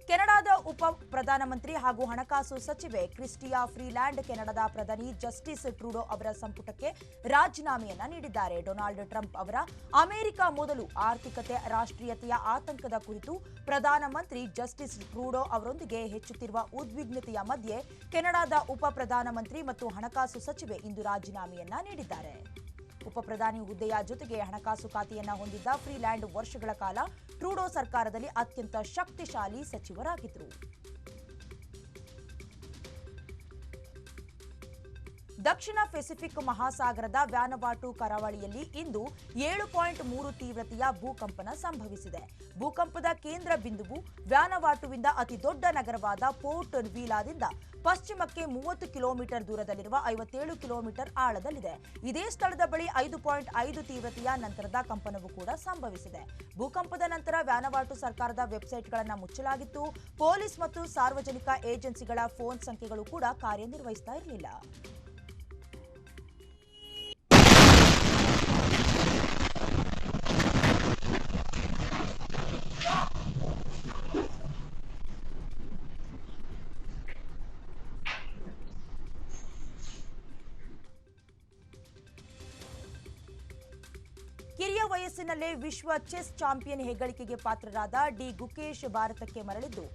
ಕೆನಡಾದ ಉಪ ಪ್ರಧಾನಮಂತ್ರಿ ಹಾಗೂ ಹಣಕಾಸು ಸಚಿವೆ ಕ್ರಿಸ್ಟಿಯಾ ಫ್ರೀಲ್ಯಾಂಡ್ ಕೆನಡಾದ ಪ್ರಧಾನಿ ಜಸ್ಟಿಸ್ ಟ್ರೂಡೋ ಅವರ ಸಂಪುಟಕ್ಕೆ ರಾಜೀನಾಮೆಯನ್ನ ನೀಡಿದ್ದಾರೆ. ಡೊನಾಲ್ಡ್ ಟ್ರಂಪ್ ಅವರ ಅಮೆರಿಕ ಮೊದಲು ಆರ್ಥಿಕತೆ, ರಾಷ್ಟ್ರೀಯತೆಯ ಆತಂಕದ ಕುರಿತು ಪ್ರಧಾನಮಂತ್ರಿ ಜಸ್ಟಿಸ್ ಟ್ರೂಡೋ ಅವರೊಂದಿಗೆ ಹೆಚ್ಚುತ್ತಿರುವ ಉದ್ವಿಗ್ನತೆಯ ಮಧ್ಯೆ ಕೆನಡಾದ ಉಪ ಪ್ರಧಾನಮಂತ್ರಿ ಮತ್ತು ಹಣಕಾಸು ಸಚಿವೆ ಇಂದು ರಾಜೀನಾಮೆಯನ್ನ ನೀಡಿದ್ದಾರೆ. ಉಪ ಪ್ರಧಾನಿ ಹುದ್ದೆಯ ಜೊತೆಗೆ ಹಣಕಾಸು ಖಾತೆಯನ್ನ ಹೊಂದಿದ್ದ ಫ್ರೀಲ್ಯಾಂಡ್ ವರ್ಷಗಳ ಕಾಲ ಟ್ರೂಡೋ ಸರ್ಕಾರದಲ್ಲಿ ಅತ್ಯಂತ ಶಕ್ತಿಶಾಲಿ ಸಚಿವರಾಗಿದ್ದರು. ದಕ್ಷಿಣ ಪೆಸಿಫಿಕ್ ಮಹಾಸಾಗರದ ವ್ಯಾನವಾಟು ಕರಾವಳಿಯಲ್ಲಿ ಇಂದು 7.3 ತೀವ್ರತೆಯ ಭೂಕಂಪನ ಸಂಭವಿಸಿದೆ. ಭೂಕಂಪದ ಕೇಂದ್ರ ಬಿಂದುವು ವ್ಯಾನವಾಟುವಿಂದ ಅತಿ ದೊಡ್ಡ ನಗರವಾದ ಪೋರ್ಟ್ ವೀಲಾದಿಂದ ಪಶ್ಚಿಮಕ್ಕೆ 30 ಕಿಲೋಮೀಟರ್ ದೂರದಲ್ಲಿರುವ 57 ಕಿಲೋಮೀಟರ್ ಆಳದಲ್ಲಿದೆ. ಇದೇ ಸ್ಥಳದ ಬಳಿ 5.5 ತೀವ್ರತೆಯ ನಂತರದ ಕಂಪನವು ಕೂಡ ಸಂಭವಿಸಿದೆ. ಭೂಕಂಪದ ನಂತರ ವ್ಯಾನವಾಟು ಸರ್ಕಾರದ ವೆಬ್ಸೈಟ್ಗಳನ್ನು ಮುಚ್ಚಲಾಗಿತ್ತು. ಪೊಲೀಸ್ ಮತ್ತು ಸಾರ್ವಜನಿಕ ಏಜೆನ್ಸಿಗಳ ಫೋನ್ ಸಂಖ್ಯೆಗಳು ಕೂಡ ಕಾರ್ಯನಿರ್ವಹಿಸ್ತಾ ಇರಲಿಲ್ಲ. ಕಿರಿಯ ವಯಸ್ಸಿನಲ್ಲೇ ವಿಶ್ವ ಚೆಸ್ ಚಾಂಪಿಯನ್ ಹೆಗ್ಗಳಿಕೆಗೆ ಪಾತ್ರರಾದ ಡಿ ಗುಕೇಶ್ ಭಾರತಕ್ಕೆ ಮರಳಿದ್ದು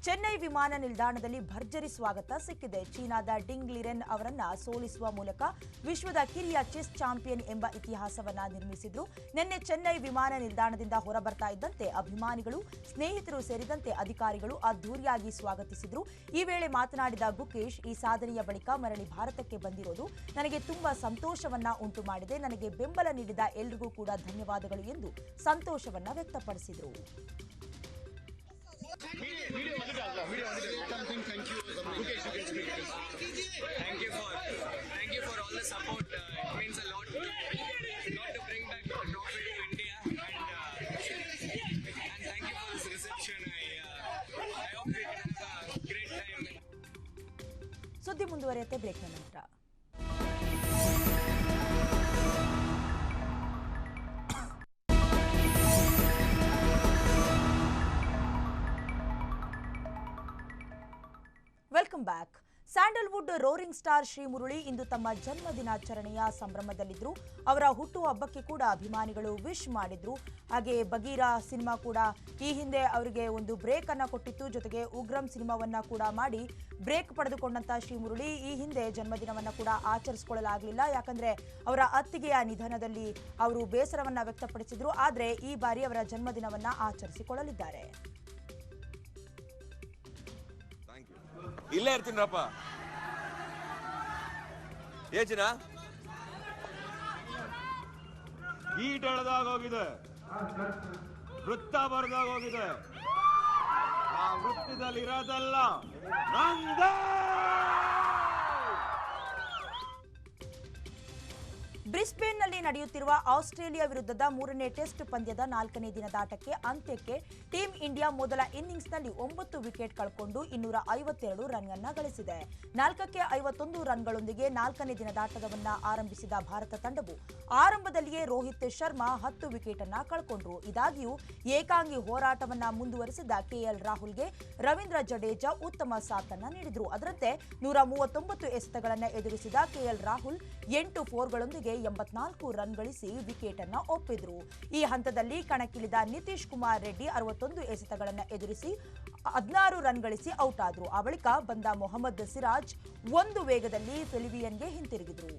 ಚೆನ್ನೈ ವಿಮಾನ ನಿಲ್ದಾಣದಲ್ಲಿ ಭರ್ಜರಿ ಸ್ವಾಗತ ಸಿಕ್ಕಿದೆ. ಚೀನಾದ ಡಿಂಗ್ ಲಿರೆನ್ ಅವರನ್ನ ಸೋಲಿಸುವ ಮೂಲಕ ವಿಶ್ವದ ಕಿರಿಯ ಚೆಸ್ ಚಾಂಪಿಯನ್ ಎಂಬ ಇತಿಹಾಸವನ್ನ ನಿರ್ಮಿಸಿದ್ರು. ನಿನ್ನೆ ಚೆನ್ನೈ ವಿಮಾನ ನಿಲ್ದಾಣದಿಂದ ಹೊರಬರ್ತಾ ಇದ್ದಂತೆ ಅಭಿಮಾನಿಗಳು, ಸ್ನೇಹಿತರು ಸೇರಿದಂತೆ ಅಧಿಕಾರಿಗಳು ಅದ್ಧೂರಿಯಾಗಿ ಸ್ವಾಗತಿಸಿದ್ರು. ಈ ವೇಳೆ ಮಾತನಾಡಿದ ಗುಕೇಶ್, ಈ ಸಾಧನೆಯ ಬಳಿಕ ಮರಳಿ ಭಾರತಕ್ಕೆ ಬಂದಿರೋದು ನನಗೆ ತುಂಬಾ ಸಂತೋಷವನ್ನ ಉಂಟು ಮಾಡಿದೆ. ನನಗೆ ಬೆಂಬಲ ನೀಡಿದ ಎಲ್ಲರಿಗೂ ಕೂಡ ಧನ್ಯವಾದಗಳು ಎಂದು ಸಂತೋಷವನ್ನ ವ್ಯಕ್ತಪಡಿಸಿದರು. Thank you for all the support. It means a lot to bring back the trophy to India, and thank you for this reception. I hope we can have a great time. ಸುದ್ದಿ ಮುಂದುವರಿಯುತ್ತೆ ಬ್ರೇಕ್ನ ನಂತರ. Welcome back. Sandalwood roaring star Srimurali ಇಂದು ತಮ್ಮ ಜನ್ಮದಿನಾಚರಣೆಯ ಸಂಭ್ರಮದಲ್ಲಿದ್ದರು. ಅವರ ಹುಟ್ಟುಹಬ್ಬಕ್ಕೆ ಕೂಡ ಅಭಿಮಾನಿಗಳು ವಿಶ್ ಮಾಡಿದ್ರು. ಹಾಗೆ ಬಗೀರಾ ಸಿನಿಮಾ ಕೂಡ ಈ ಹಿಂದೆ ಅವರಿಗೆ ಒಂದು ಬ್ರೇಕ್ ಅನ್ನ ಕೊಟ್ಟಿತ್ತು. ಜೊತೆಗೆ ಉಗ್ರಂ ಸಿನಿಮಾವನ್ನ ಕೂಡ ಮಾಡಿ ಬ್ರೇಕ್ ಪಡೆದುಕೊಂಡಂತ ಶ್ರೀಮುರಳಿ ಈ ಹಿಂದೆ ಜನ್ಮದಿನವನ್ನ ಕೂಡ ಆಚರಿಸಿಕೊಳ್ಳಲಾಗಲಿಲ್ಲ. ಯಾಕಂದ್ರೆ ಅವರ ಅತ್ತಿಗೆಯ ನಿಧನದಲ್ಲಿ ಅವರು ಬೇಸರವನ್ನ ವ್ಯಕ್ತಪಡಿಸಿದ್ರು. ಆದ್ರೆ ಈ ಬಾರಿ ಅವರ ಜನ್ಮದಿನವನ್ನ ಆಚರಿಸಿಕೊಳ್ಳಲಿದ್ದಾರೆ. ಇಲ್ಲೇ ಇರ್ತೀನಪ್ಪ. ಏಜಿನ ಗೀಟ್ ಎಳೆದಾಗ ಹೋಗಿದೆ, ವೃತ್ತ ಬರೆದಾಗ ಹೋಗಿದೆ. ಆ ವೃತ್ತದಲ್ಲಿ ಇರೋದಲ್ಲ ನಂದೇ. ಬ್ರಿಸ್ಬೇನ್ನಲ್ಲಿ ನಡೆಯುತ್ತಿರುವ ಆಸ್ಟ್ರೇಲಿಯಾ ವಿರುದ್ಧದ 3ನೇ ಟೆಸ್ಟ್ ಪಂದ್ಯದ 4ನೇ ದಿನದಾಟಕ್ಕೆ ಅಂತ್ಯಕ್ಕೆ ಟೀಂ ಇಂಡಿಯಾ ಮೊದಲ ಇನ್ನಿಂಗ್ಸ್ನಲ್ಲಿ 9 ವಿಕೆಟ್ ಕಳ್ಕೊಂಡು 252 ರನ್ ಅನ್ನ ಗಳಿಸಿದೆ. 4ಕ್ಕೆ 51 ರನ್ಗಳೊಂದಿಗೆ 4ನೇ ದಿನದಾಟವನ್ನ ಆರಂಭಿಸಿದ ಭಾರತ ತಂಡವು ಆರಂಭದಲ್ಲಿಯೇ ರೋಹಿತ್ ಶರ್ಮಾ 10 ವಿಕೆಟ್ ಅನ್ನ ಕಳ್ಕೊಂಡ್ರು. ಇದಾಗಿಯೂ ಏಕಾಂಗಿ ಹೋರಾಟವನ್ನ ಮುಂದುವರೆಸಿದ ಕೆಎಲ್ ರಾಹುಲ್ಗೆ ರವೀಂದ್ರ ಜಡೇಜಾ ಉತ್ತಮ ಸಾಥನ್ನ ನೀಡಿದ್ರು. ಅದರಂತೆ 139 ಎಸೆತಗಳನ್ನ ಎದುರಿಸಿದ ಕೆಎಲ್ ರಾಹುಲ್ 8 ಫೋರ್ಗಳೊಂದಿಗೆ 84 ರನ್ ಗಳಿಸಿ ವಿಕೆಟ್ ಅನ್ನ ಒಪ್ಪಿದ್ರು. ಈ ಹಂತದಲ್ಲಿ ಕಣಕ್ಕಿಳಿದ ನಿತೀಶ್ ಕುಮಾರ್ ರೆಡ್ಡಿ 61 ಎಸೆತಗಳನ್ನು ಎದುರಿಸಿ 16 ರನ್ ಗಳಿಸಿ ಔಟ್ ಆದ್ರು. ಆ ಬಳಿಕ ಬಂದ ಮೊಹಮ್ಮದ್ ಸಿರಾಜ್ ಒಂದು ವೇಗದಲ್ಲಿ ಪೆವಿಲಿಯನ್ಗೆ ಹಿಂತಿರುಗಿದ್ರು.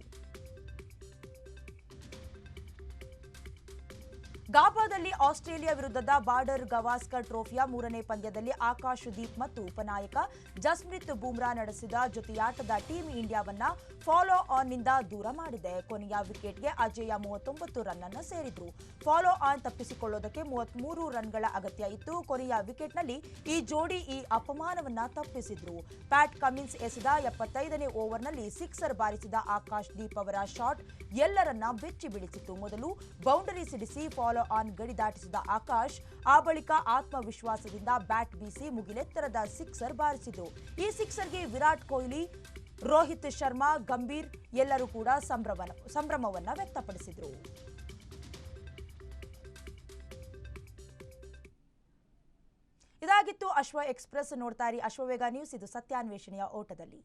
ಗಾಬಾದಲ್ಲಿ ಆಸ್ಟ್ರೇಲಿಯಾ ವಿರುದ್ಧದ ಬಾರ್ಡರ್ ಗವಾಸ್ಕರ್ ಟ್ರೋಫಿಯ 3ನೇ ಪಂದ್ಯದಲ್ಲಿ ಆಕಾಶ್ ದೀಪ್ ಮತ್ತು ಉಪನಾಯಕ ಜಸ್ಪ್ರೀತ್ ಬೂಮ್ರಾ ನಡೆಸಿದ ಜೊತೆಯಾಟದ ಟೀಂ ಇಂಡಿಯಾವನ್ನ ಫಾಲೋ ಆನ್ ನಿಂದ ದೂರ ಮಾಡಿದೆ. ಕೊನೆಯ ವಿಕೆಟ್ಗೆ ಅಜೇಯ 39 ರನ್ ಅನ್ನು ಸೇರಿದ್ರು. ಫಾಲೋ ಆನ್ ತಪ್ಪಿಸಿಕೊಳ್ಳೋದಕ್ಕೆ 33 ರನ್ಗಳ ಅಗತ್ಯ ಇತ್ತು. ಕೊನೆಯ ವಿಕೆಟ್ನಲ್ಲಿ ಈ ಜೋಡಿ ಈ ಅಪಮಾನವನ್ನ ತಪ್ಪಿಸಿದ್ರು. ಪ್ಯಾಟ್ ಕಮಿನ್ಸ್ ಎಸೆದ 75ನೇ ಓವರ್ನಲ್ಲಿ ಸಿಕ್ಸರ್ ಬಾರಿಸಿದ ಆಕಾಶ್ ದೀಪ್ ಅವರ ಶಾಟ್ ಎಲ್ಲರನ್ನ ಬೆಚ್ಚಿ ಬೀಳಿಸಿತು. ಮೊದಲು ಬೌಂಡರಿ ಸಿಡಿಸಿ ಫಾಲೋ ಆನ್ ಗಡಿ ದಾಟಿಸಿದ ಆಕಾಶ್ ಆ ಬಳಿಕ ಆತ್ಮವಿಶ್ವಾಸದಿಂದ ಬ್ಯಾಟ್ ಬೀಸಿ ಮುಗಿಲೆತ್ತರದ ಸಿಕ್ಸರ್ ಬಾರಿಸಿದ್ರು. ಈ ಸಿಕ್ಸರ್ಗೆ ವಿರಾಟ್ ಕೊಹ್ಲಿ, ರೋಹಿತ್ ಶರ್ಮಾ, ಗಂಭೀರ್ ಎಲ್ಲರೂ ಕೂಡ ಸಂಭ್ರಮವನ್ನ ವ್ಯಕ್ತಪಡಿಸಿದ್ರು. ಇದಾಗಿತ್ತು ಅಶ್ವ ಎಕ್ಸ್ಪ್ರೆಸ್. ನೋಡ್ತಾ ಇರಿ ಅಶ್ವವೇಗ ನ್ಯೂಸ್. ಇದು ಸತ್ಯಾನ್ವೇಷಣೆಯ ಓಟದಲ್ಲಿ.